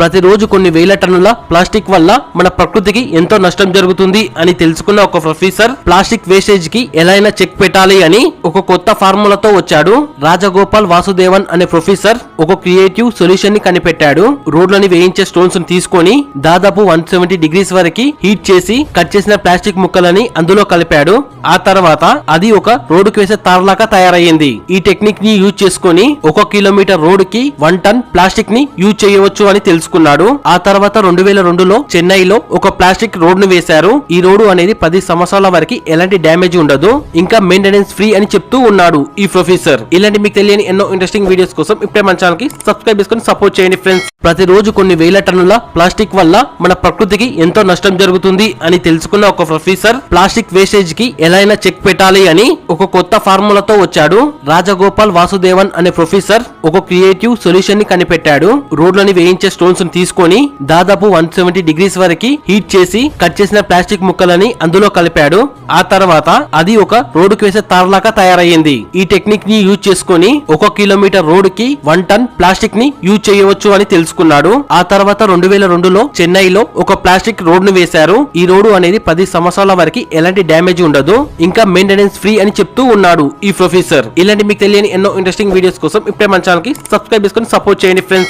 ప్రతిరోజు కొన్ని వేల టన్నుల ప్లాస్టిక్ వల్ల మన ప్రకృతికి ఎంతో నష్టం జరుగుతుంది అని తెలుసుకున్న ఒక ప్రొఫెసర్ ప్లాస్టిక్ వేస్టేజ్ కి ఎలా అయినా చెక్ పెట్టాలి అని ఒక కొత్త ఫార్ములాతో వచ్చాడు. రాజగోపాల్ వాసుదేవన్ అనే ప్రొఫెసర్ ఒక క్రియేటివ్ సొల్యూషన్ ని కనిపెట్టాడు. రోడ్లని వేయించే స్టోన్స్ ని తీసుకొని దాదాపు 170 డిగ్రీస్ వరకు హీట్ చేసి కట్ చేసిన ప్లాస్టిక్ ముక్కలని అందులో కలిపాడు. ఆ తర్వాత అది ఒక రోడ్డుకి వేసే తారలాగా తయారయ్యింది. ఈ టెక్నిక్ ని యూజ్ చేసుకుని 1 కిలోమీటర్ రోడ్ కి 1 టన్ ప్లాస్టిక్ ని యూజ్ చేయవచ్చు అని తెలుసుకున్నాడు. ఆ తర్వాత 2002లో చెన్నైలో ఒక ప్లాస్టిక్ రోడ్ ను వేశారు. ఈ రోడ్డు అనేది 10 సంవత్సరాల వరకు ఎలాంటి డ్యామేజ్ ఉండదు, ఇంకా మెయింటెనెన్స్ ఫ్రీ అని చెప్తూ ఉన్నాడు ఈ ప్రొఫెసర్. ఇలాంటి మీకు తెలియని ఎన్నో ఇంట్రెస్టింగ్ వీడియోస్ కోసం ఇప్పుడే మన ఛానల్ కి సబ్స్క్రైబ్ చేసుకుని సపోర్ట్ చేయండి ఫ్రెండ్స్. ప్రతిరోజు కొన్ని వేల టన్నుల ప్లాస్టిక్ వల్ల మన ప్రకృతికి ఎంతో నష్టం జరుగుతుంది అని తెలుసుకున్న ఒక ప్రొఫెసర్ ప్లాస్టిక్ వేస్టేజ్ కి ఎలా అయినా చెక్ పెట్టాలి అని ఒక కొత్త ఫార్ములాతో వచ్చాడు. రాజగోపాల్ వాసుదేవన్ అనే ప్రొఫెసర్ ఒక క్రియేటివ్ సొల్యూషన్ ని కనిపెట్టాడు. రోడ్లని వేయించే స్టోన్స్ ని తీసుకొని దాదాపు 170 డిగ్రీస్ వరకు హీట్ చేసి కట్ చేసిన ప్లాస్టిక్ ముక్కలని అందులో కలిపాడు. ఆ తర్వాత అది ఒక రోడ్డుకి వేసే తారలాగా తయారయ్యింది. ఈ టెక్నిక్ ని యూజ్ చేసుకుని 1 కిలోమీటర్ రోడ్ కి 1 టన్ ప్లాస్టిక్ ని యూజ్ చేయవచ్చు అని తెలుసుకున్నాడు. ఆ తర్వాత 2002లో చెన్నైలో ఒక ప్లాస్టిక్ రోడ్ ను వేశారు. ఈ రోడ్డు అనేది 10 సంవత్సరాల వరకు ఎలాంటి డ్యామేజ్ ఉండదు, ఇంకా మెయింటెనెన్స్ ఫ్రీ అని చెప్తూ ఉన్నాడు ఈ ప్రొఫెసర్. ఇలాంటి మీకు తెలియని ఎన్నో ఇంట్రెస్టింగ్ వీడియోస్ కోసం ఇప్పుడే మన ఛానల్ కి సబ్స్క్రైబ్ చేసుకుని సపోర్ట్ చేయండి ఫ్రెండ్స్.